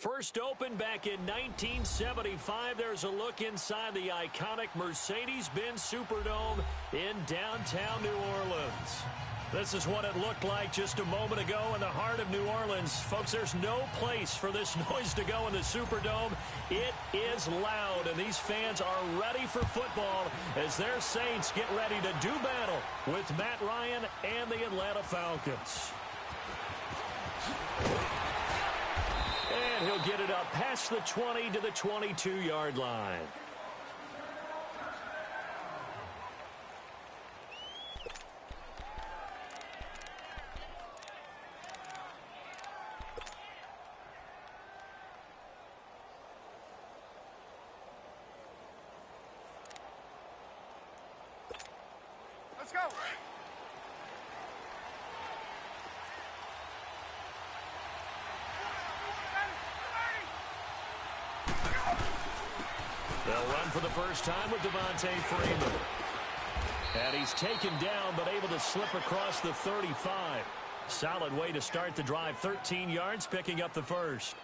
First opened back in 1975, there's a look inside the iconic Mercedes-Benz Superdome in downtown New Orleans. This is what it looked like just a moment ago in the heart of New Orleans. Folks, there's no place for this noise to go in the Superdome. It is loud, and these fans are ready for football as their Saints get ready to do battle with Matt Ryan and the Atlanta Falcons. And he'll get it up past the 20 to the 22-yard line. Let's go. They'll run for the first time with Devontae Freeman. And he's taken down, but able to slip across the 35. Solid way to start the drive. 13 yards, picking up the first.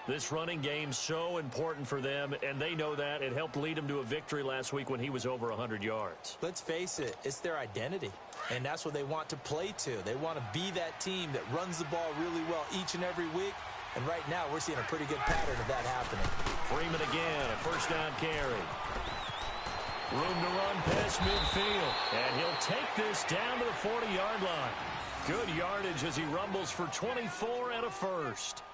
This running game's so important for them, and they know that. It helped lead them to a victory last week when he was over 100 yards. Let's face it, it's their identity, and that's what they want to play to. They want to be that team that runs the ball really well each and every week, and right now we're seeing a pretty good pattern of that happening. Freeman again, a first down carry. Room to run past midfield, and he'll take this down to the 40-yard line. Good yardage as he rumbles for 24 and a first.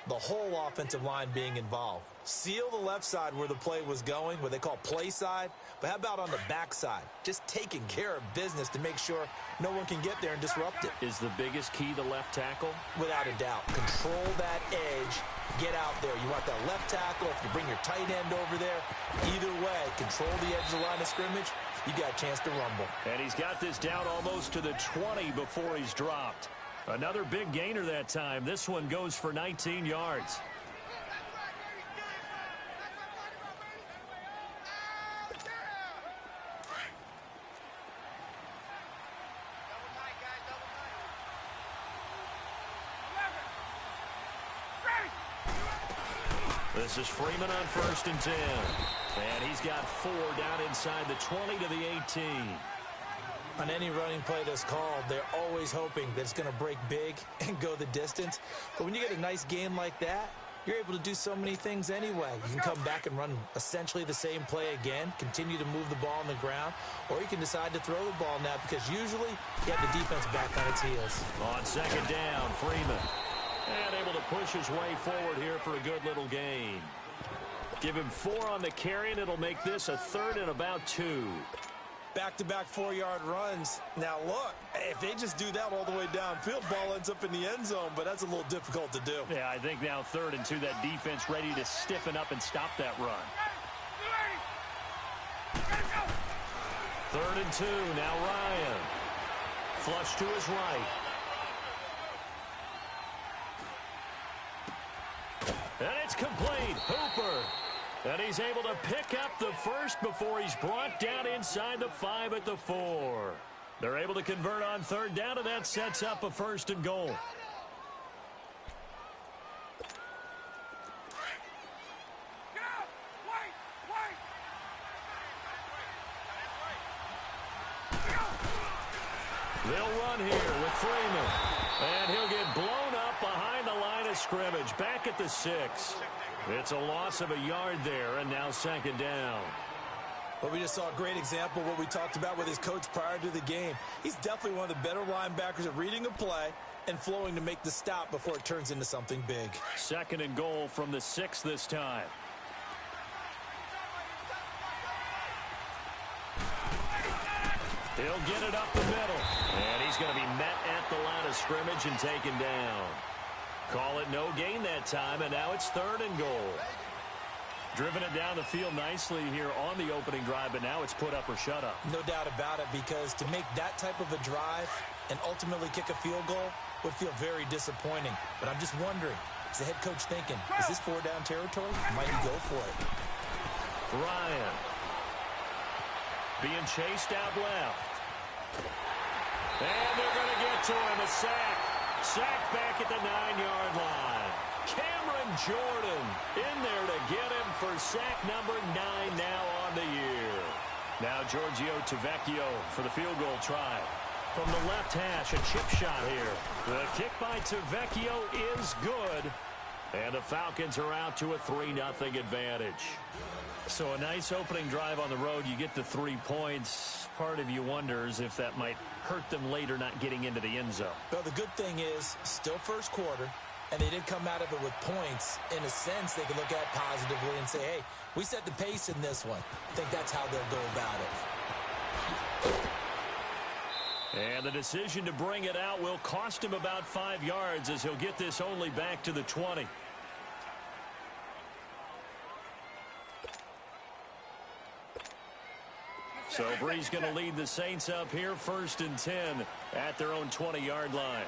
the whole offensive line being involved. Seal the left side where the play was going, what they call play side, but how about on the back side? Just taking care of business to make sure no one can get there and disrupt it. Is the biggest key the left tackle? Without a doubt. Control that edge. Get out there. You want that left tackle. If you bring your tight end over there, either way, control the edge of the line of scrimmage, you got a chance to rumble. And he's got this down almost to the 20 before he's dropped. Another big gainer that time. This one goes for 19 yards. This is Freeman on 1st and 10. And he's got 4 down inside the 20 to the 18. On any running play that's called, they're always hoping that it's going to break big and go the distance. But when you get a nice game like that, you're able to do so many things anyway. You can come back and run essentially the same play again, continue to move the ball on the ground, or you can decide to throw the ball now because usually you have the defense back on its heels. On 2nd down, Freeman. And able to push his way forward here for a good little gain. Give him 4 on the carry, and it'll make this a 3rd and about 2. Back-to-back 4-yard runs. Now, look, if they just do that all the way downfield, ball ends up in the end zone, but that's a little difficult to do. Yeah, I think now 3rd and 2, that defense ready to stiffen up and stop that run. 3rd and 2, now Ryan. Flush to his right. And it's complete. Hooper. And he's able to pick up the first before he's brought down inside the 5 at the 4. They're able to convert on 3rd down, and that sets up a 1st and goal. They'll run here with Freeman. And he'll get blown up behind the line of scrimmage. Back at the 6. It's a loss of a yard there, and now 2nd down. Well, we just saw a great example of what we talked about with his coach prior to the game. He's definitely one of the better linebackers at reading a play and flowing to make the stop before it turns into something big. 2nd and goal from the 6 this time. He'll get it up the middle. And he's going to be met at the line of scrimmage and taken down. Call it no gain that time, and now it's 3rd and goal. Driven it down the field nicely here on the opening drive, but now it's put up or shut up. No doubt about it, because to make that type of a drive and ultimately kick a field goal would feel very disappointing. But I'm just wondering, is the head coach thinking, is this 4-down territory? Might he go for it? Ryan. Being chased out left. And they're going to get to him. A sack. Sack back at the 9-yard line. Cameron Jordan in there to get him for sack number 9 now on the year. Now Giorgio Tavecchio for the field goal try. From the left hash, a chip shot here. The kick by Tavecchio is good. And the Falcons are out to a 3-0 advantage. So a nice opening drive on the road. You get the 3 points. Part of you wonders if that might hurt them later not getting into the end zone. Well, the good thing is, still first quarter, and they did come out of it with points. In a sense, they could look at positively and say, hey, we set the pace in this one. I think that's how they'll go about it. And the decision to bring it out will cost him about 5 yards as he'll get this only back to the 20. So Bree's going to lead the Saints up here, 1st and 10 at their own 20-yard line.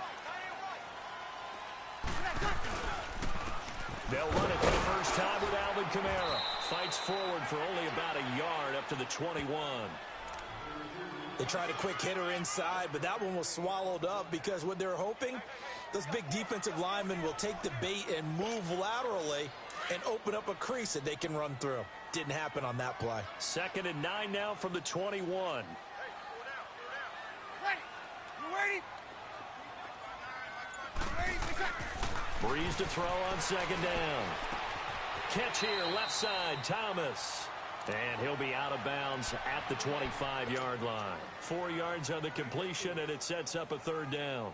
They'll run it for the first time with Alvin Kamara. Fights forward for only about a yard up to the 21. They tried a quick hitter inside, but that one was swallowed up because what they're hoping, those big defensive linemen will take the bait and move laterally and open up a crease that they can run through. Didn't happen on that play. 2nd and 9 now from the 21. Breeze to throw on 2nd down. Catch here, left side, Thomas. And he'll be out of bounds at the 25-yard line. 4 yards on the completion, and it sets up a 3rd down.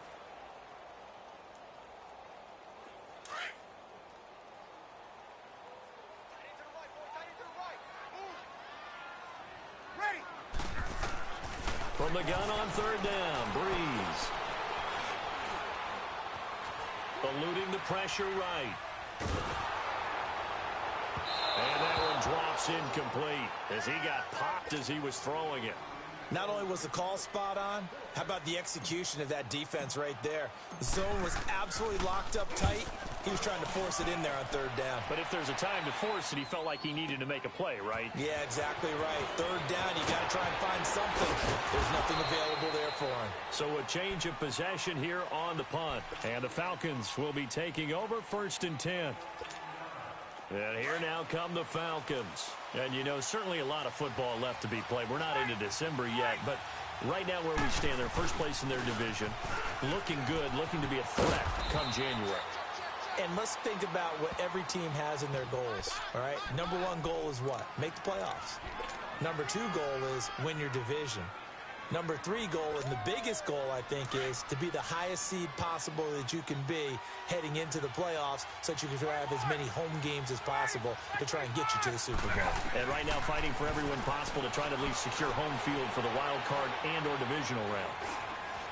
From the gun on third down, Breeze. Eluding the pressure right. And that one drops incomplete as he got popped as he was throwing it. Not only was the call spot on, how about the execution of that defense right there? The zone was absolutely locked up tight. He was trying to force it in there on third down. But if there's a time to force it, he felt like he needed to make a play, right? Yeah, exactly right. Third down, you got to try and find something. There's nothing available there for him. So a change of possession here on the punt. And the Falcons will be taking over 1st and 10. And here now come the Falcons. And, you know, certainly a lot of football left to be played. We're not into December yet, but right now where we stand, they're first place in their division. Looking good, looking to be a threat come January. And let's think about what every team has in their goals, all right? Number one goal is what? Make the playoffs. Number two goal is win your division. Number three goal, and the biggest goal, I think, is to be the highest seed possible that you can be heading into the playoffs so that you can have as many home games as possible to try and get you to the Super Bowl. And right now fighting for every win possible to try to at least secure home field for the wild card and or divisional round.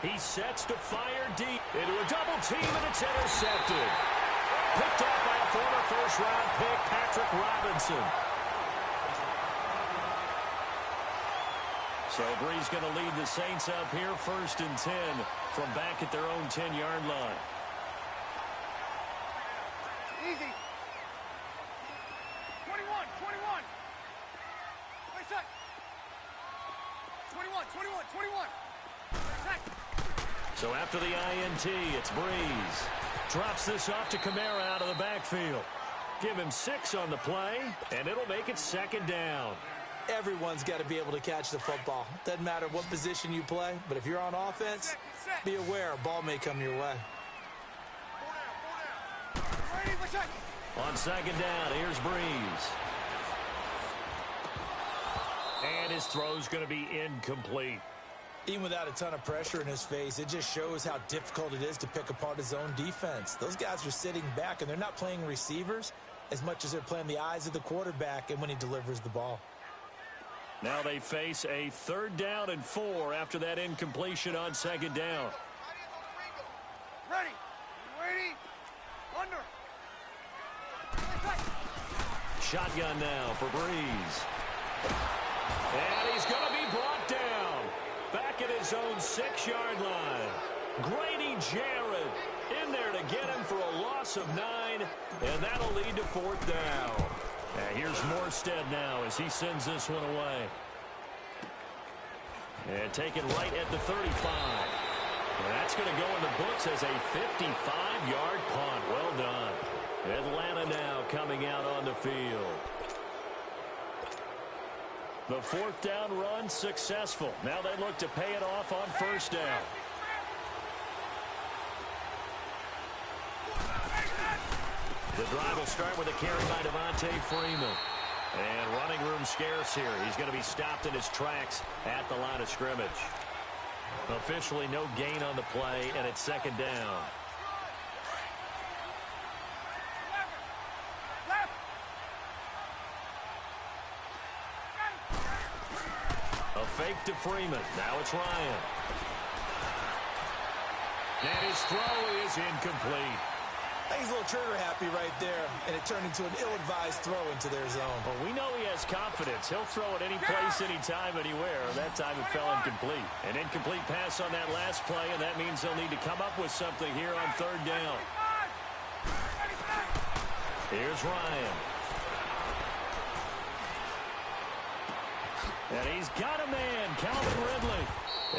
He sets to fire deep into a double team, and it's intercepted. Picked off by a former first-round pick, Patrick Robinson. So Bree's going to lead the Saints up here 1st and 10 from back at their own 10-yard line. Easy. 21, 21. Wait a sec. 21, 21, 21. So after the INT, it's Breeze. Drops this off to Kamara out of the backfield. Give him 6 on the play, and it'll make it 2nd down. Everyone's got to be able to catch the football. Doesn't matter what position you play, but if you're on offense, be aware a ball may come your way. On 2nd down, here's Breeze. And his throw's going to be incomplete. Even without a ton of pressure in his face, it just shows how difficult it is to pick apart his own defense. Those guys are sitting back, and they're not playing receivers as much as they're playing the eyes of the quarterback and when he delivers the ball. Now they face a 3rd down and 4 after that incompletion on 2nd down. Ready. Ready. Under. Shotgun now for Breeze. And he's going to be brought down. Back at his own 6-yard line. Grady Jarrett in there to get him for a loss of 9. And that'll lead to 4th down. And here's Morstead now as he sends this one away. And taken right at the 35. And that's going to go in the books as a 55-yard punt. Well done. Atlanta now coming out on the field. The 4th down run successful. Now they look to pay it off on 1st down. The drive will start with a carry by Devontae Freeman. And running room scarce here. He's going to be stopped in his tracks at the line of scrimmage. Officially no gain on the play, and it's 2nd down. A fake to Freeman. Now it's Ryan. And his throw is incomplete. I think he's a little trigger happy right there, and it turned into an ill-advised throw into their zone. Well, we know he has confidence. He'll throw it any place, anytime, anywhere. That time it fell incomplete. An incomplete pass on that last play, and that means they'll need to come up with something here on 3rd down. Here's Ryan. And he's got a man, Calvin Ridley.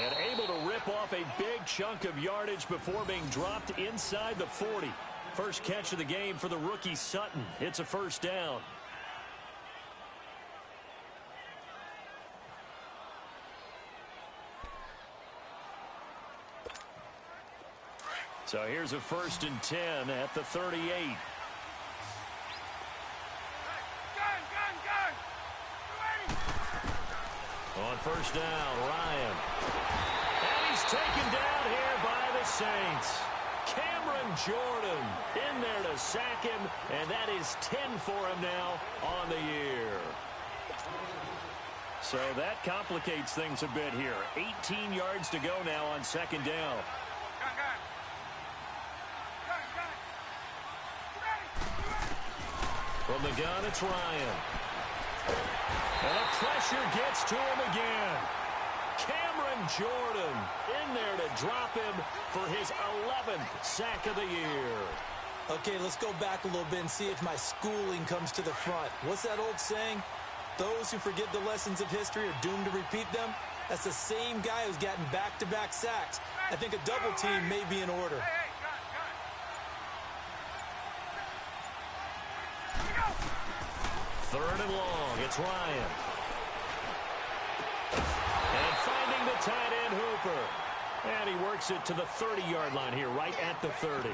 And able to rip off a big chunk of yardage before being dropped inside the 40. First catch of the game for the rookie Sutton. It's a 1st down. So here's a 1st and 10 at the 38. On 1st down, Ryan. And he's taken down here by the Saints. Cameron Jordan in there to sack him, and that is 10 for him now on the year. So that complicates things a bit here. 18 yards to go now on second down. From the gun, it's Ryan. And the pressure gets to him again. Cameron Jordan in there to drop him for his 11th sack of the year. Okay, let's go back a little bit and see if my schooling comes to the front. What's that old saying? Those who forget the lessons of history are doomed to repeat them. That's the same guy who's gotten back-to-back sacks. I think a double team may be in order. Third and long, it's Ryan. And finding the tight end Hooper. And he works it to the 30-yard line here, right at the 30.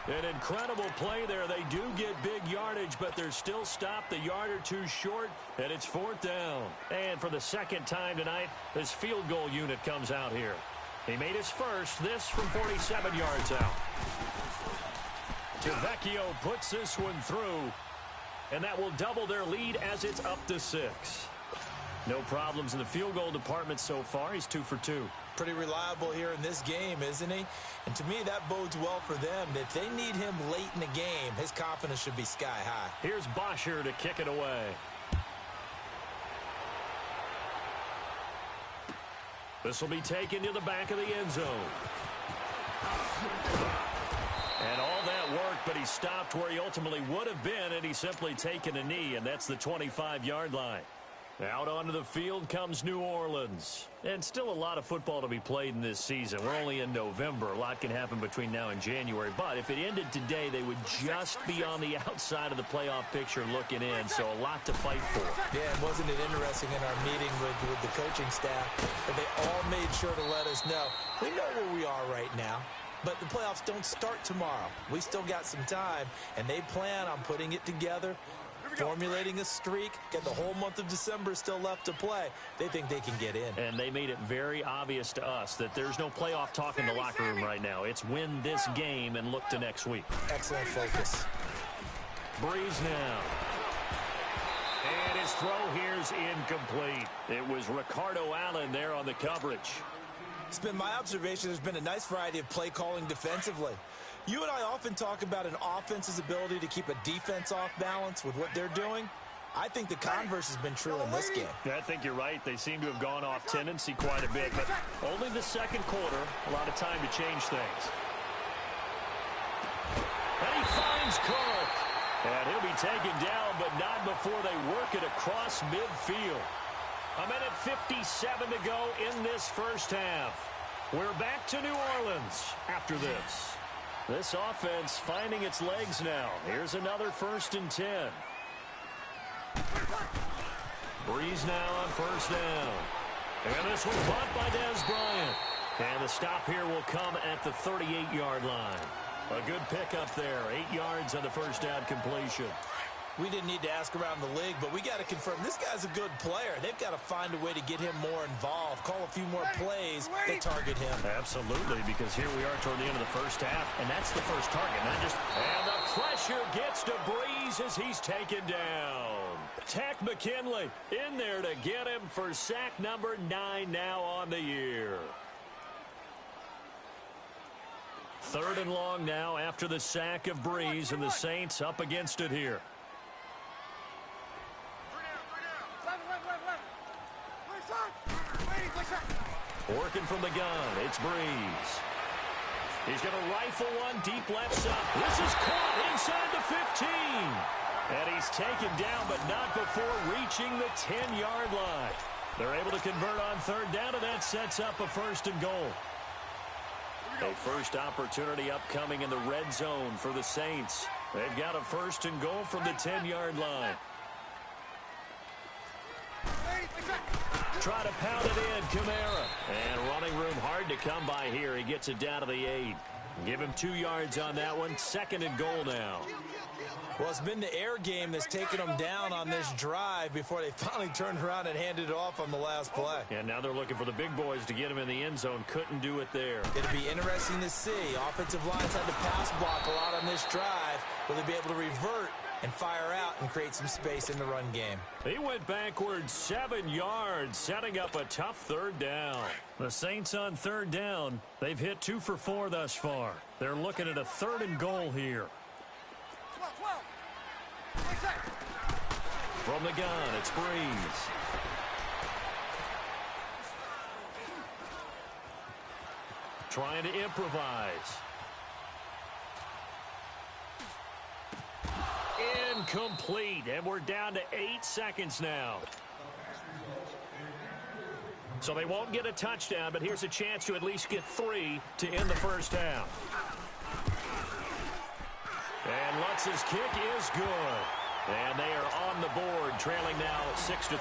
An incredible play there. They do get big yardage, but they're still stopped a yard or two short, and it's fourth down. And for the second time tonight, this field goal unit comes out here. He made his first, this from 47 yards out. Tavecchio puts this one through, and that will double their lead as it's up to 6. No problems in the field goal department so far. He's 2 for 2. Pretty reliable here in this game, isn't he? And to me, that bodes well for them. If they need him late in the game, his confidence should be sky high. Here's Bosher to kick it away. This will be taken to the back of the end zone. And all that worked, but he stopped where he ultimately would have been, and he's simply taken a knee, and that's the 25-yard line. Out onto the field comes New Orleans. And still a lot of football to be played in this season. We're only in November. A lot can happen between now and January. But if it ended today, they would just be on the outside of the playoff picture looking in. So a lot to fight for. Yeah, and wasn't it interesting in our meeting with the coaching staff that they all made sure to let us know, we know where we are right now. But the playoffs don't start tomorrow. We still got some time, and they plan on putting it together, formulating a streak, get the whole month of December still left to play. They think they can get in. And they made it very obvious to us that there's no playoff talk in the locker room right now. It's win this game and look to next week. Excellent focus. Breeze now. And his throw here's incomplete. It was Ricardo Allen there on the coverage. It's been my observation there's been a nice variety of play calling defensively. You and I often talk about an offense's ability to keep a defense off balance with what they're doing. I think the converse has been true in this game. Yeah, I think you're right. They seem to have gone off tendency quite a bit, but only the second quarter, a lot of time to change things. And he finds Cook. And he'll be taken down, but not before they work it across midfield. A minute 57 to go in this first half. We're back to New Orleans after this. This offense finding its legs now. Here's another 1st and 10. Breeze now on first down. And this one caught by Dez Bryant. And the stop here will come at the 38-yard line. A good pickup there. 8 yards on the first down completion. We didn't need to ask around the league, but we got to confirm this guy's a good player. They've got to find a way to get him more involved, call a few more plays that target him. Absolutely, because here we are toward the end of the first half, and that's the first target. Not just, and the pressure gets to Breeze as he's taken down. Tech McKinley in there to get him for sack number 9 now on the year. 3rd and long now after the sack of Breeze, and the Saints up against it here. Working from the gun, it's Breeze. He's going to rifle one deep left side. This is caught inside the 15. And he's taken down, but not before reaching the 10-yard line. They're able to convert on 3rd down, and that sets up a 1st and goal. A first opportunity upcoming in the red zone for the Saints. They've got a 1st and goal from the 10-yard line. Try to pound it in, Kamara. And running room hard to come by here. He gets it down to the 8. Give him 2 yards on that one. 2nd and goal now. Well, it's been the air game that's taken them down on this drive before they finally turned around and handed it off on the last play. And now they're looking for the big boys to get him in the end zone. Couldn't do it there. It'll be interesting to see. Offensive lines had to pass block a lot on this drive. Will they be able to revert and fire out and create some space in the run game. He went backwards 7 yards, setting up a tough third down. The Saints on third down. They've hit 2 for 4 thus far. They're looking at a 3rd and goal here. 12. From the gun, it's Breeze. Trying to improvise. Incomplete, and we're down to 8 seconds now. So they won't get a touchdown, but here's a chance to at least get 3 to end the first half. And Lutz's kick is good. And they are on the board, trailing now 6-3.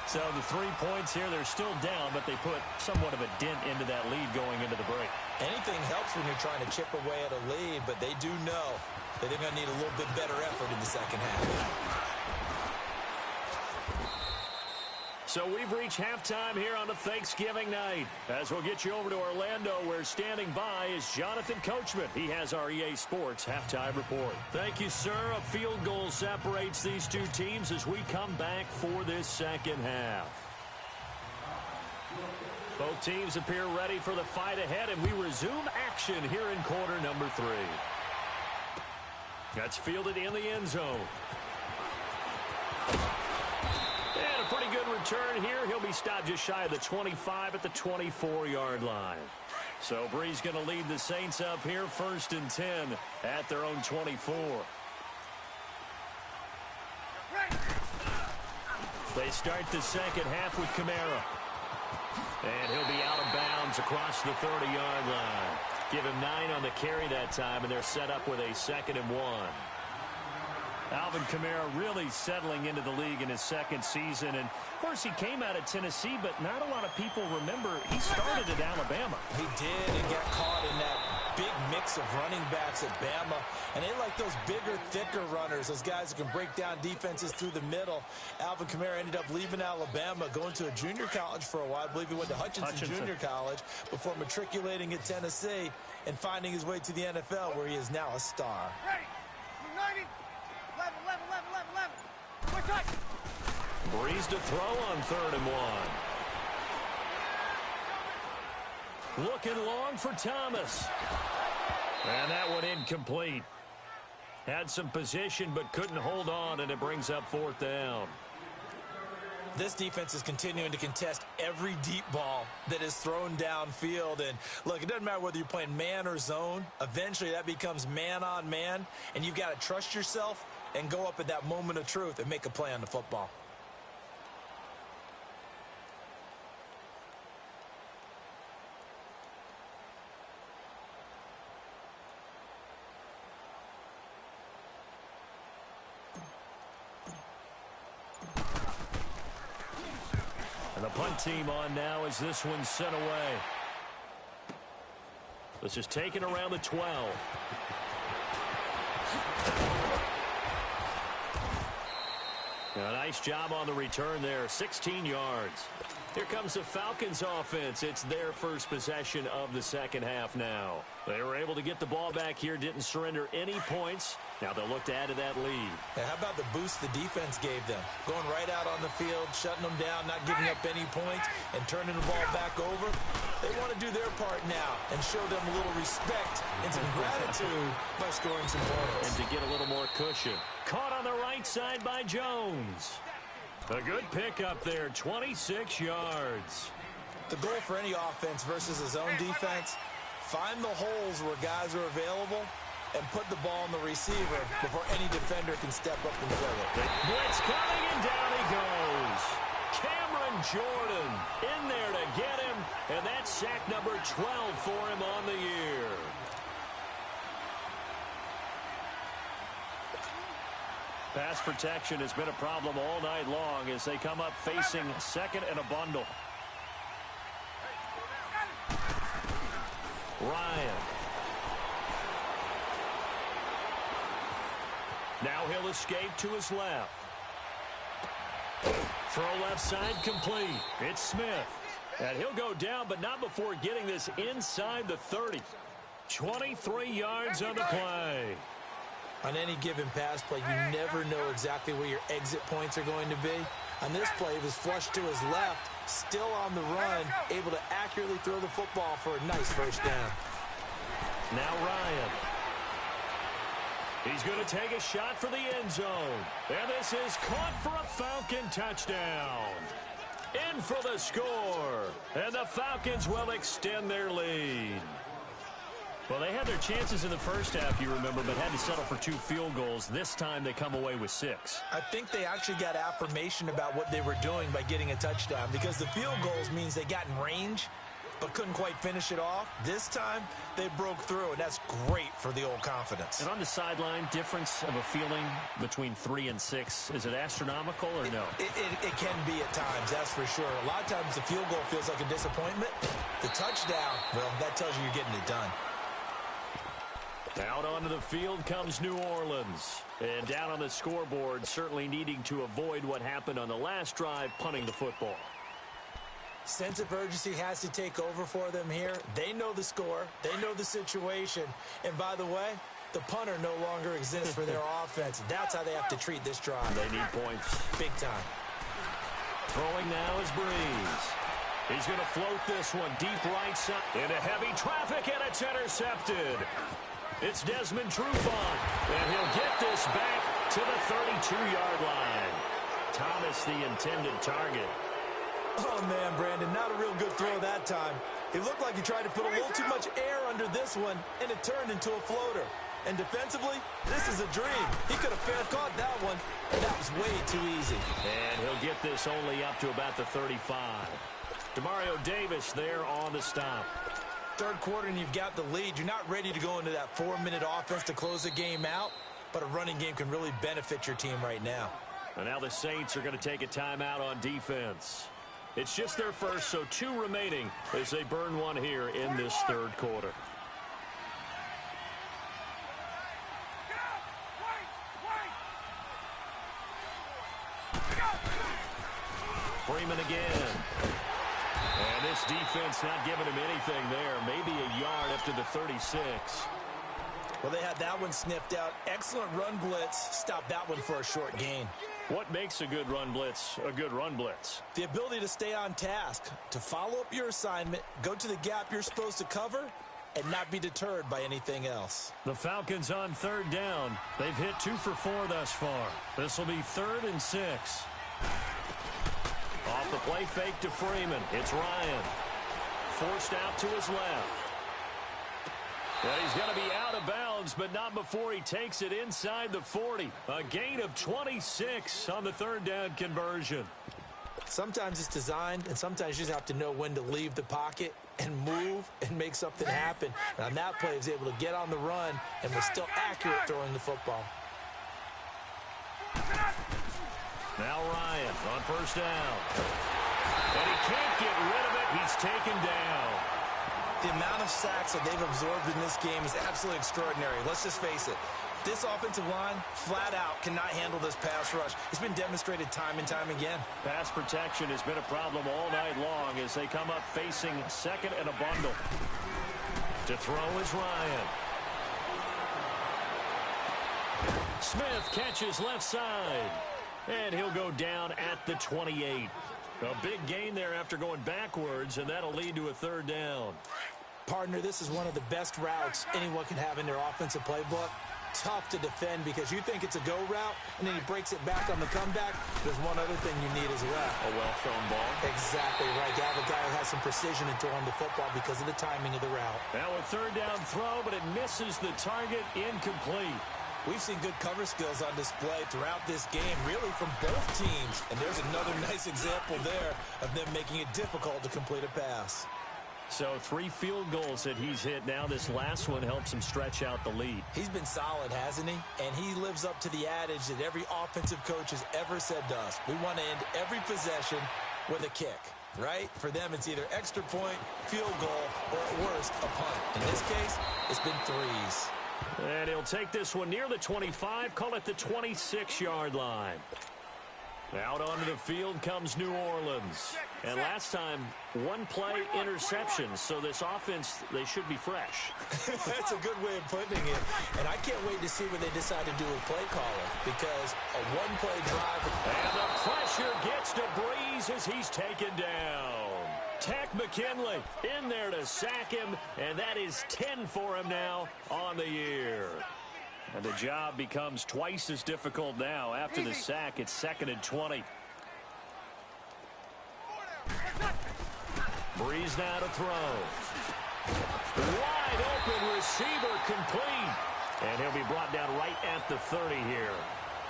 So the 3 points here, they're still down, but they put somewhat of a dent into that lead going into the break. Anything helps when you're trying to chip away at a lead, but they do know that they're going to need a little bit better effort in the second half. So we've reached halftime here on a Thanksgiving night. As we'll get you over to Orlando, where standing by is Jonathan Coachman. He has our EA Sports halftime report. Thank you, sir. A field goal separates these two teams as we come back for this second half. Both teams appear ready for the fight ahead, and we resume action here in quarter number 3. That's fielded in the end zone. And a pretty good return here. He'll be stopped just shy of the 25 at the 24-yard line. So Breeze going to lead the Saints up here, 1st and 10 at their own 24. They start the second half with Kamara. And he'll be out of bounds across the 30-yard line. Give him 9 on the carry that time, and they're set up with a 2nd and 1. Alvin Kamara really settling into the league in his second season. And, of course, he came out of Tennessee, but not a lot of people remember he started at Alabama. He did and got caught in that big mix of running backs at Bama. And they like those bigger, thicker runners, those guys who can break down defenses through the middle. Alvin Kamara ended up leaving Alabama, going to a junior college for a while. I believe he went to Hutchinson Junior College before matriculating at Tennessee and finding his way to the NFL, where he is now a star. Ready. 90. 11. Breeze to throw on 3rd and 1. Looking long for Thomas. And that one incomplete. Had some position but couldn't hold on, and it brings up 4th down. This defense is continuing to contest every deep ball that is thrown downfield. And, look, it doesn't matter whether you're playing man or zone. Eventually that becomes man on man, and you've got to trust yourself and go up at that moment of truth and make a play on the football. And the punt team on now as this one's sent away. This is taken around the 12. A nice job on the return there, 16 yards. Here comes the Falcons offense. It's their first possession of the second half now. They were able to get the ball back here, didn't surrender any points. Now they'll look to add to that lead. Yeah, how about the boost the defense gave them? Going right out on the field, shutting them down, not giving up any points, and turning the ball back over. They want to do their part now and show them a little respect and some gratitude by scoring some points. And to get a little more cushion. Caught on the right side by Jones. A good pick up there, 26 yards. The goal for any offense versus a zone defense, find the holes where guys are available and put the ball on the receiver before any defender can step up and fill it. Blitz coming, and down he goes. Cameron Jordan in there to get him, and that's sack number 12 for him on the year. Pass protection has been a problem all night long as they come up facing 2nd and a bundle. Ryan. Now he'll escape to his left. Throw left side complete. It's Smith. And he'll go down, but not before getting this inside the 30. 23 yards on the play. On any given pass play, you never know exactly where your exit points are going to be. On this play, he was flushed to his left, still on the run, able to accurately throw the football for a nice first down. Now Ryan. He's going to take a shot for the end zone. And this is caught for a Falcon touchdown. In for the score. And the Falcons will extend their lead. Well, they had their chances in the first half, you remember, but had to settle for 2 field goals. This time they come away with 6. I think they actually got affirmation about what they were doing by getting a touchdown, because the field goals means they got in range but couldn't quite finish it off. This time they broke through, and that's great for the old confidence. And on the sideline, difference of a feeling between 3 and 6, is it astronomical or no? It can be at times, that's for sure. A lot of times the field goal feels like a disappointment. The touchdown, well, that tells you you're getting it done. Out onto the field comes New Orleans. And down on the scoreboard, certainly needing to avoid what happened on the last drive, punting the football. Sense of urgency has to take over for them here. They know the score. They know the situation. And by the way, the punter no longer exists for their offense. That's how they have to treat this drive. They need points. Big time. Throwing now is Breeze. He's going to float this one deep right side into heavy traffic, and it's intercepted. It's Desmond Trufant, and he'll get this back to the 32-yard line. Thomas, the intended target. Oh, man, Brandon, not a real good throw that time. It looked like he tried to put a little too much air under this one, and it turned into a floater. And defensively, this is a dream. He could have fair caught that one, and that was way too easy. And he'll get this only up to about the 35. Demario Davis there on the stop. Third quarter and you've got the lead. You're not ready to go into that 4-minute offense to close the game out, but a running game can really benefit your team right now. And now the Saints are going to take a timeout on defense. It's just their first, so 2 remaining as they burn one here in this third quarter. Freeman again. And this defense not giving him anything there. Maybe a yard after the 36. Well, they had that one sniffed out. Excellent run blitz. Stop that one for a short gain. What makes a good run blitz a good run blitz? The ability to stay on task, to follow up your assignment, go to the gap you're supposed to cover, and not be deterred by anything else. The Falcons on third down. They've hit 2 for 4 thus far. This will be 3rd and 6. Off the play fake to Freeman. It's Ryan. Forced out to his left. Well, he's going to be out of bounds, but not before he takes it inside the 40. A gain of 26 on the third down conversion. Sometimes it's designed, and sometimes you just have to know when to leave the pocket and move and make something happen. And on that play, he was able to get on the run and was still accurate throwing the football. Now Ryan on first down. And he can't get rid of it. He's taken down. The amount of sacks that they've absorbed in this game is absolutely extraordinary. Let's just face it. This offensive line, flat out, cannot handle this pass rush. It's been demonstrated time and time again. Pass protection has been a problem all night long as they come up facing second and a bundle. To throw is Ryan. Smith catches left side. And he'll go down at the 28. A big gain there after going backwards, and that'll lead to a third down. Partner, this is one of the best routes anyone can have in their offensive playbook. Tough to defend because you think it's a go route, and then he breaks it back on the comeback. There's one other thing you need as well. A well-thrown ball. Exactly right. You have a guy who has some precision in throwing the football because of the timing of the route. Now a third down throw, but it misses the target, incomplete. We've seen good cover skills on display throughout this game, really from both teams. And there's another nice example there of them making it difficult to complete a pass. So 3 field goals that he's hit now. This last one helps him stretch out the lead. He's been solid, hasn't he? And he lives up to the adage that every offensive coach has ever said to us. We want to end every possession with a kick, right? For them, it's either extra point, field goal, or at worst, a punt. In this case, it's been 3s. And he'll take this one near the 25, call it the 26-yard line. Out onto the field comes New Orleans. And last time, one play interception. So this offense, they should be fresh. That's a good way of putting it. And I can't wait to see what they decide to do with play calling, because a one-play drive. And the pressure gets to Breeze as he's taken down. Tech McKinley in there to sack him, and that is 10 for him now on the year. And the job becomes twice as difficult now. After the sack, it's 2nd and 20. Breeze now to throw. Wide open receiver complete. And he'll be brought down right at the 30 here.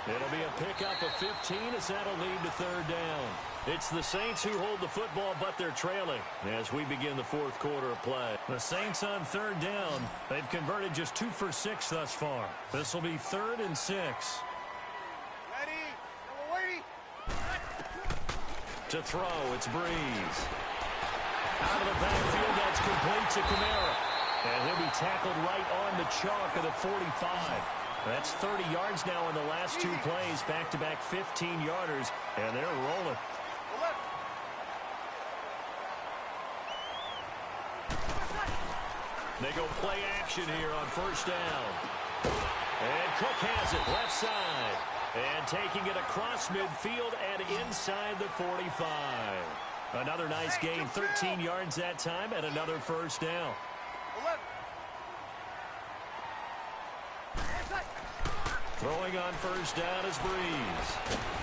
It'll be a pickup of 15 as that'll lead to 3rd down. It's the Saints who hold the football, but they're trailing as we begin the 4th quarter of play. The Saints on 3rd down. They've converted just 2 for 6 thus far. This will be 3rd and 6. Ready. Ready. To throw, it's Breeze. Out of the backfield, that's complete to Kamara. And he'll be tackled right on the chalk of the 45. That's 30 yards now in the last 2 plays. Back-to-back 15-yarders, and they're rolling. They go play action here on 1st down. And Cook has it left side. And taking it across midfield and inside the 45. Another nice gain, 13 yards that time, and another 1st down. Throwing on 1st down is Breeze.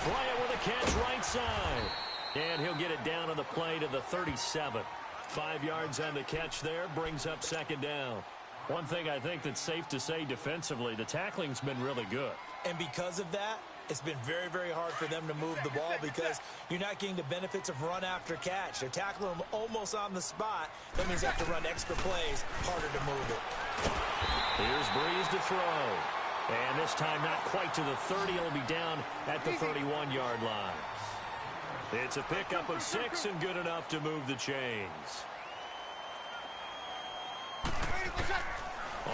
Bryant with a catch right side. And he'll get it down on the play to the 37. 5 yards on the catch there, brings up 2nd down. One thing I think that's safe to say defensively, the tackling's been really good. And because of that, it's been very, very hard for them to move the ball because you're not getting the benefits of run after catch. They're tackling them almost on the spot. That means they have to run extra plays, harder to move it. Here's Breeze to throw. And this time not quite to the 30. It'll be down at the 31-yard line. It's a pickup of 6 and good enough to move the chains.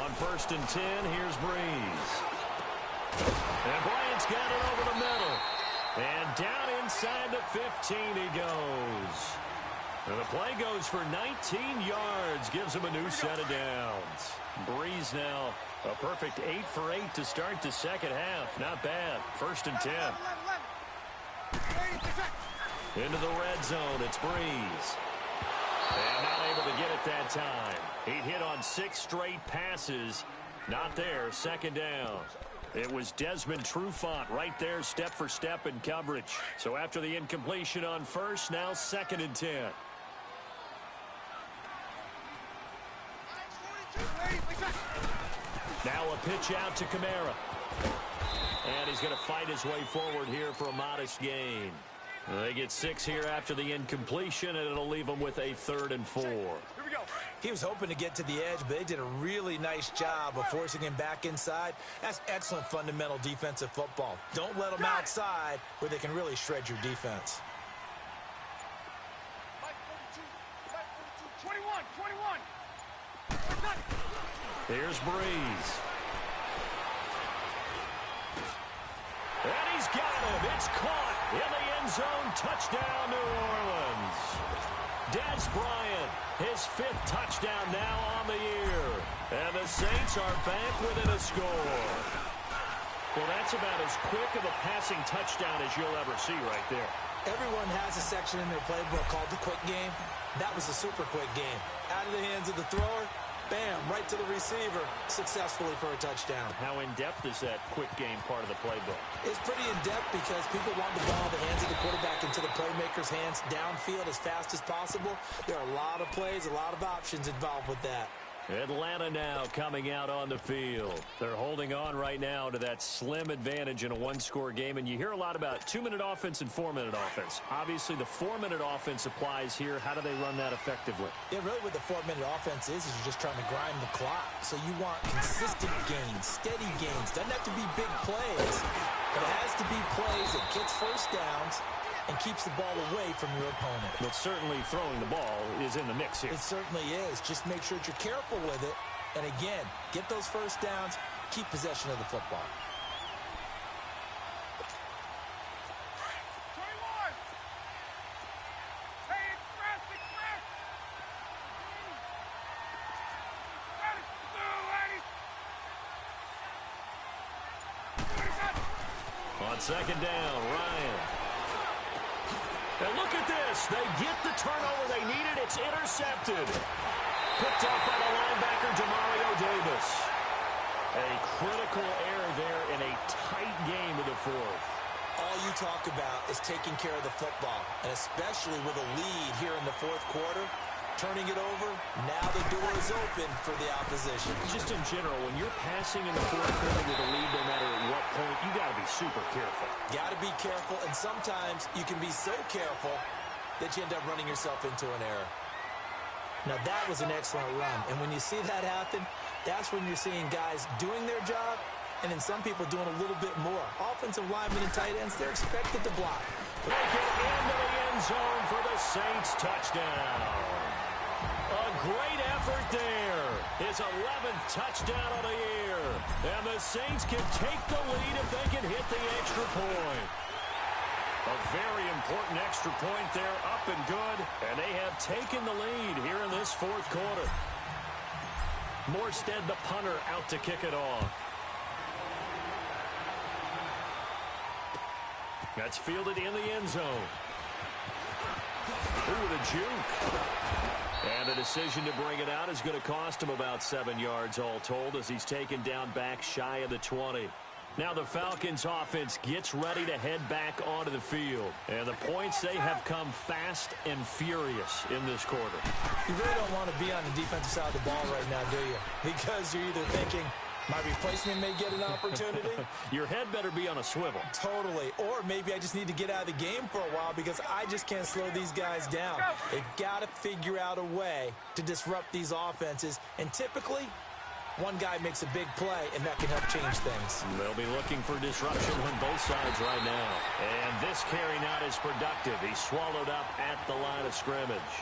On 1st and 10, here's Breeze. And Bryant's got it over the middle. And down inside the 15 he goes. And the play goes for 19 yards. Gives him a new set of downs. Breeze now a perfect 8 for 8 to start the 2nd half. Not bad. 1st and 10. Into the red zone. It's Breeze. And not able to get it that time. He'd hit on 6 straight passes. Not there. 2nd down. It was Desmond Trufant right there, step for step in coverage. So after the incompletion on 1st, now 2nd and 10. Now a pitch out to Kamara. And he's going to fight his way forward here for a modest gain. They get 6 here after the incompletion, and it'll leave them with a 3rd and 4. Here we go. He was hoping to get to the edge, but they did a really nice job of forcing him back inside. That's excellent fundamental defensive football. Don't let them outside where they can really shred your defense. 21. Here's Breeze. And he's got him. It's caught in the end zone. Touchdown, New Orleans. Dez Bryant, his 5th touchdown now on the year. And the Saints are back within a score. Well, that's about as quick of a passing touchdown as you'll ever see right there. Everyone has a section in their playbook called the quick game. That was a super quick game. Out of the hands of the thrower, bam, right to the receiver, successfully for a touchdown. How in-depth is that quick game part of the playbook? It's pretty in-depth because people want the ball in the hands of the quarterback into the playmaker's hands downfield as fast as possible. There are a lot of plays, a lot of options involved with that. Atlanta now coming out on the field. They're holding on right now to that slim advantage in a 1-score game, and you hear a lot about 2-minute offense and 4-minute offense. Obviously, the 4-minute offense applies here. How do they run that effectively? Yeah, really what the 4-minute offense is you're just trying to grind the clock. So you want consistent gains, steady gains. Doesn't have to be big plays, but it has to be plays that gets first downs and keeps the ball away from your opponent. But certainly throwing the ball is in the mix here. It certainly is. Just make sure that you're careful with it. And again, get those first downs, keep possession of the football. On second down, Ryan. And look at this. They get the turnover they needed. It's intercepted. Picked up by the linebacker, Demario Davis. A critical error there in a tight game of the fourth. All you talk about is taking care of the football, and especially with a lead here in the fourth quarter, turning it over, now the door is open for the opposition. Just in general, when you're passing in the fourth quarter with a lead, no matter at what point, you got to be super careful. Got to be careful, and sometimes you can be so careful that you end up running yourself into an error. Now, that was an excellent run, and when you see that happen, that's when you're seeing guys doing their job, and then some people doing a little bit more. Offensive linemen and tight ends, they're expected to block. They get into the end zone for the Saints touchdown. A great effort there. His 11th touchdown of the year. And the Saints can take the lead if they can hit the extra point. A very important extra point there, up and good. And they have taken the lead here in this fourth quarter. Morstead, the punter, out to kick it off. That's fielded in the end zone. Ooh, the juke. And a decision to bring it out is going to cost him about 7 yards all told as he's taken down back shy of the 20. Now the Falcons offense gets ready to head back onto the field. And the points, they have come fast and furious in this quarter. You really don't want to be on the defensive side of the ball right now, do you? Because you're either thinking, my replacement may get an opportunity. Your head better be on a swivel. Totally. Or maybe I just need to get out of the game for a while because I just can't slow these guys down. They've got to figure out a way to disrupt these offenses. And typically, one guy makes a big play, and that can help change things. They'll be looking for disruption on both sides right now. And this carry not as productive. He's swallowed up at the line of scrimmage.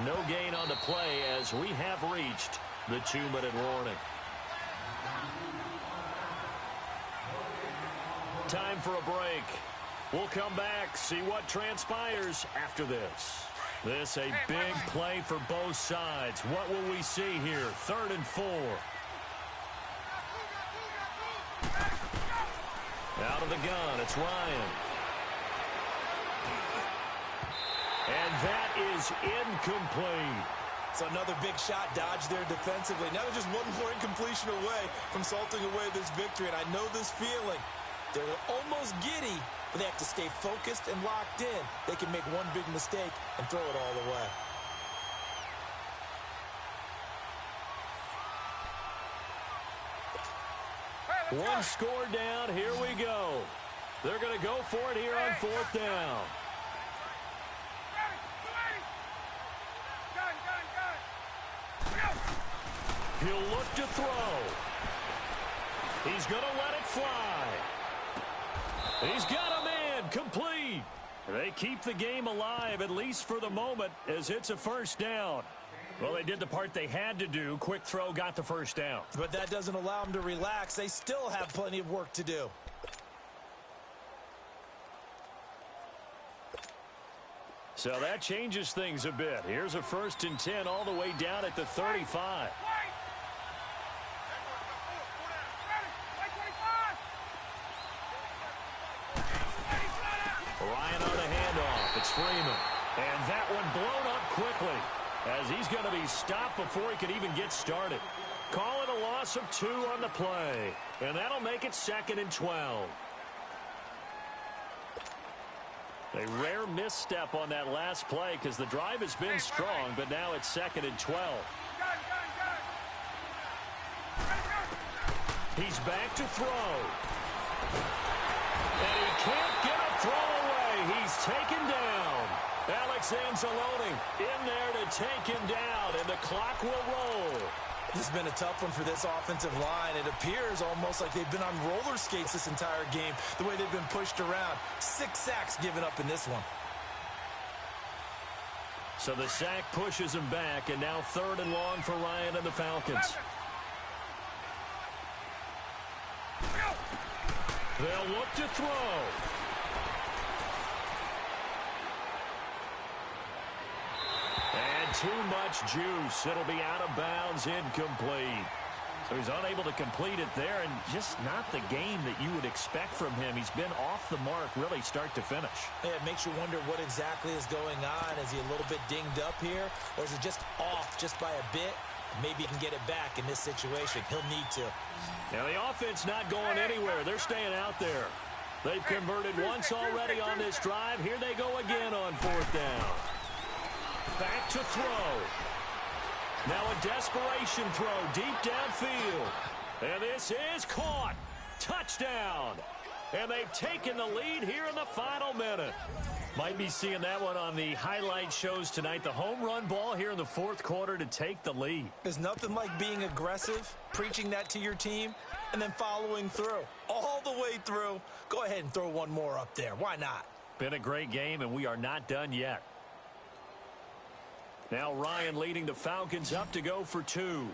No gain on the play as we have reached the 2-minute warning. Time for a break. We'll come back, see what transpires after this. This a big play for both sides. What will we see here? 3rd and 4. Out of the gun, it's Ryan. And that is incomplete. So another big shot dodged there defensively. Now they're just one more incompletion away from salting away this victory. And I know this feeling. They're almost giddy, but they have to stay focused and locked in. They can make one big mistake and throw it all away. One score down. Here we go. They're going to go for it here on 4th down. He'll look to throw. He's going to let it fly. He's got a man, complete. They keep the game alive, at least for the moment, as it's a 1st down. Well, they did the part they had to do. Quick throw, got the 1st down. But that doesn't allow them to relax. They still have plenty of work to do. So that changes things a bit. Here's a 1st and 10 all the way down at the 35. Ryan on the handoff. It's Freeman. And that one blown up quickly as he's going to be stopped before he can even get started. Call it a loss of 2 on the play. And that'll make it 2nd and 12. A rare misstep on that last play because the drive has been strong, but now it's 2nd and 12. He's back to throw. And he can't get a throw away. He's taken down. Alex Anzalone in there to take him down, and the clock will roll. This has been a tough one for this offensive line. It appears almost like they've been on roller skates this entire game, the way they've been pushed around. 6 sacks given up in this one. So the sack pushes him back, and now 3rd and long for Ryan and the Falcons. They'll look to throw. And too much juice. It'll be out of bounds, incomplete. So he's unable to complete it there, and just not the game that you would expect from him. He's been off the mark really start to finish. Yeah, it makes you wonder what exactly is going on. Is he a little bit dinged up here, or is it just off just by a bit? Maybe he can get it back in this situation. He'll need to. Now the offense not going anywhere. They're staying out there. They've converted once already on this drive. Here they go again on fourth down. Back to throw. Now a desperation throw deep downfield. And this is caught. Touchdown. And they've taken the lead here in the final minute. Might be seeing that one on the highlight shows tonight. The home run ball here in the fourth quarter to take the lead. There's nothing like being aggressive, preaching that to your team, and then following through. All the way through. Go ahead and throw one more up there. Why not? Been a great game, and we are not done yet. Now Ryan leading the Falcons up to go for two.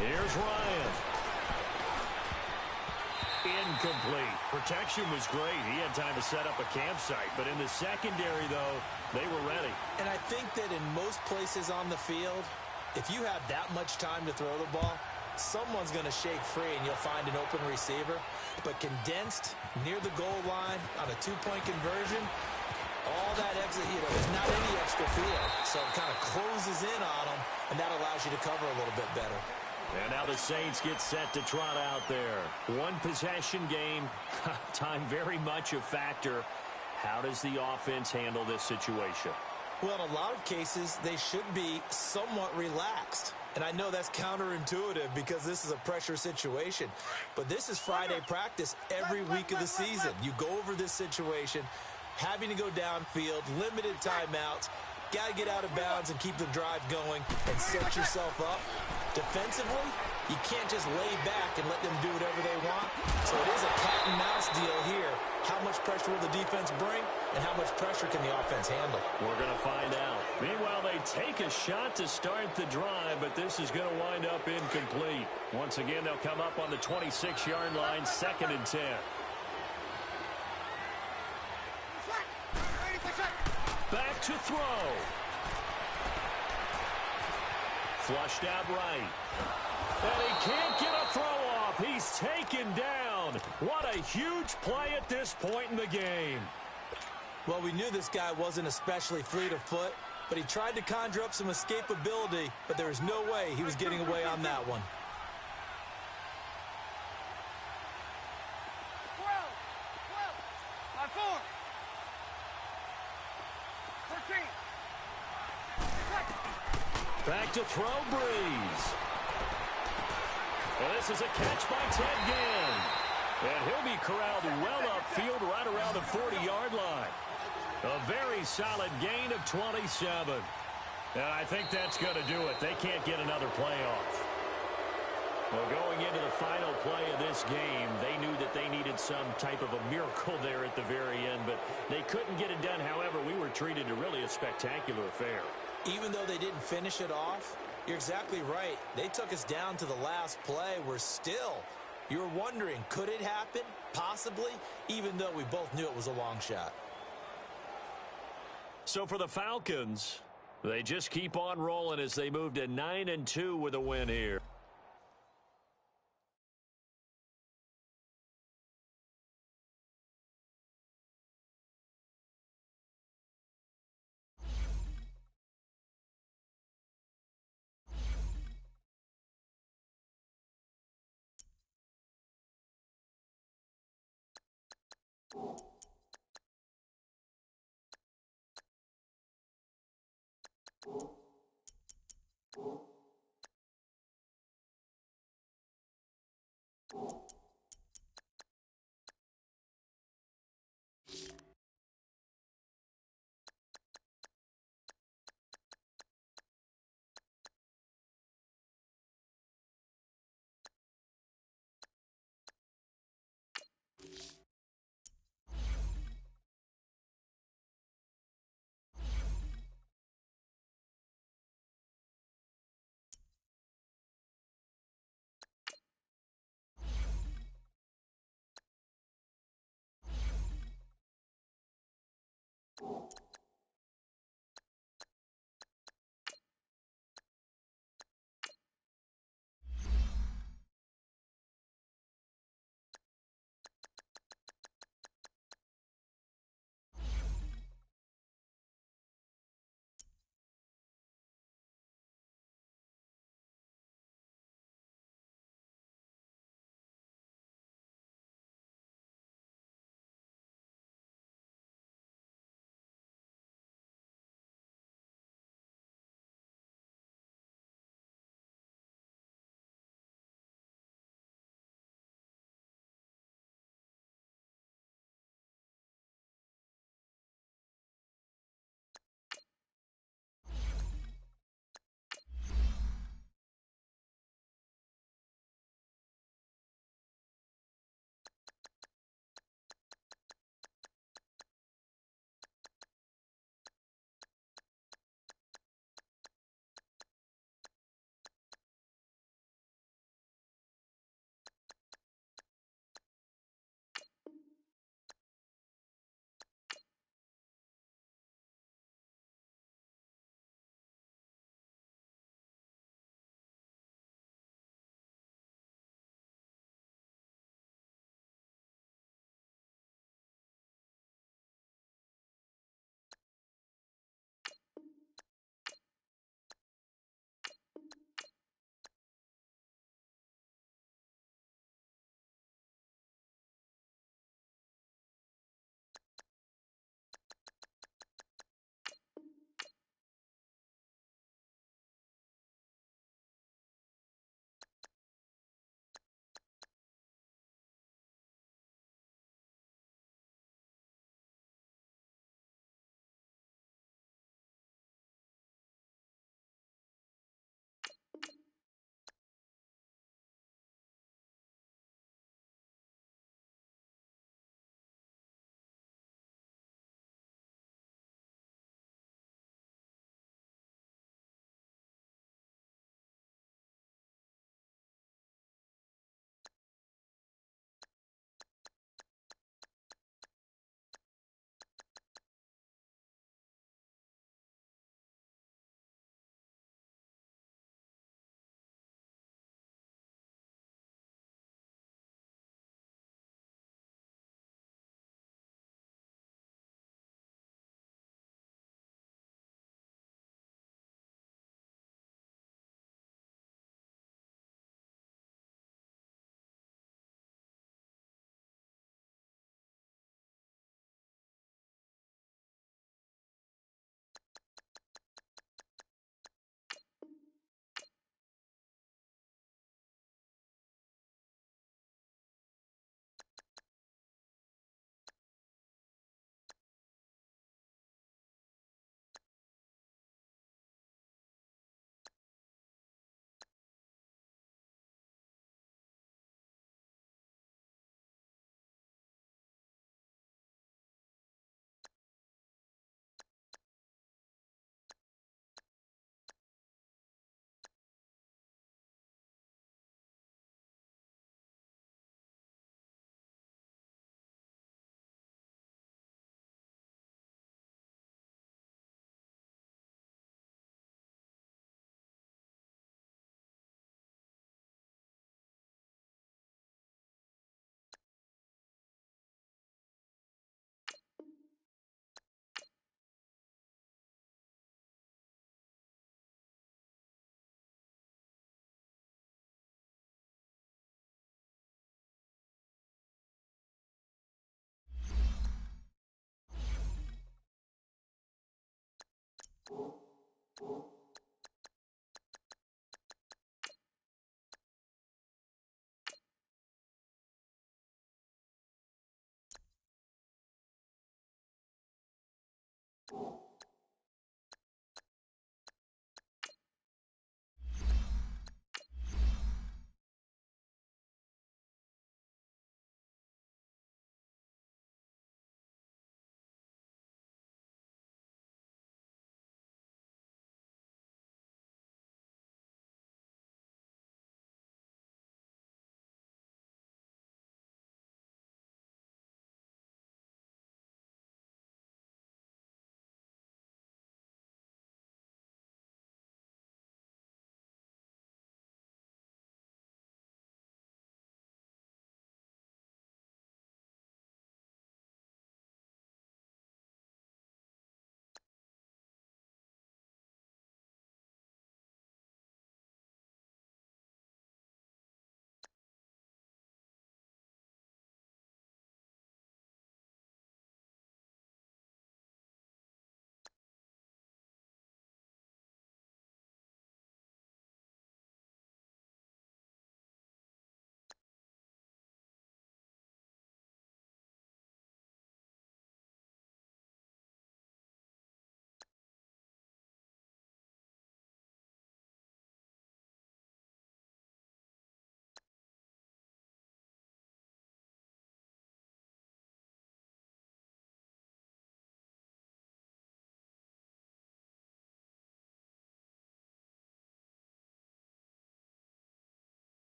Here's Ryan. Incomplete. Protection was great. He had time to set up a campsite. But in the secondary, though, they were ready. And I think that in most places on the field, if you have that much time to throw the ball, someone's going to shake free and you'll find an open receiver. But condensed near the goal line on a two-point conversion, all that extra, there's not any extra field. So it kind of closes in on them, and that allows you to cover a little bit better. And now the Saints get set to trot out there. One possession game. Time very much a factor. How does the offense handle this situation? Well, in a lot of cases, they should be somewhat relaxed. And I know that's counterintuitive because this is a pressure situation. But this is Friday practice every week of the season. You go over this situation, having to go downfield, limited timeouts, got to get out of bounds and keep the drive going and set yourself up. Defensively, you can't just lay back and let them do whatever they want. So it is a cat and mouse deal here. How much pressure will the defense bring, and how much pressure can the offense handle? We're going to find out. Meanwhile, they take a shot to start the drive, but this is going to wind up incomplete. Once again, they'll come up on the 26-yard line, 2nd and 10. Back to throw. Flushed out right. And he can't get a throw off. He's taken down. What a huge play at this point in the game. Well, we knew this guy wasn't especially fleet of foot, but he tried to conjure up some escapability, but there was no way he was getting away on that one. 12, 4, 13. Back to throw, Breeze. And this is a catch by Ted Ginn. And he'll be corralled well upfield right around the 40-yard line. A very solid gain of 27. And I think that's going to do it. They can't get another play off. Well, going into the final play of this game, they knew that they needed some type of a miracle there at the very end, but they couldn't get it done. However, we were treated to really a spectacular affair. Even though they didn't finish it off, you're exactly right. They took us down to the last play. You were wondering, could it happen? Possibly, even though we both knew it was a long shot. So for the Falcons, they just keep on rolling as they move to 9-2 with a win here.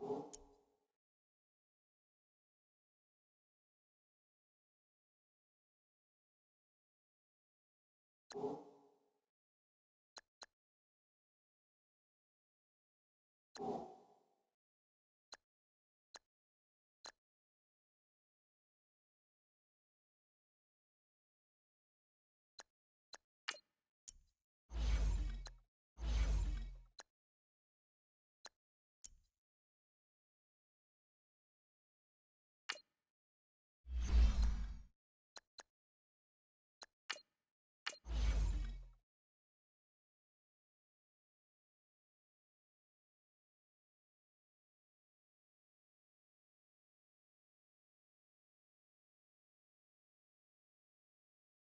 you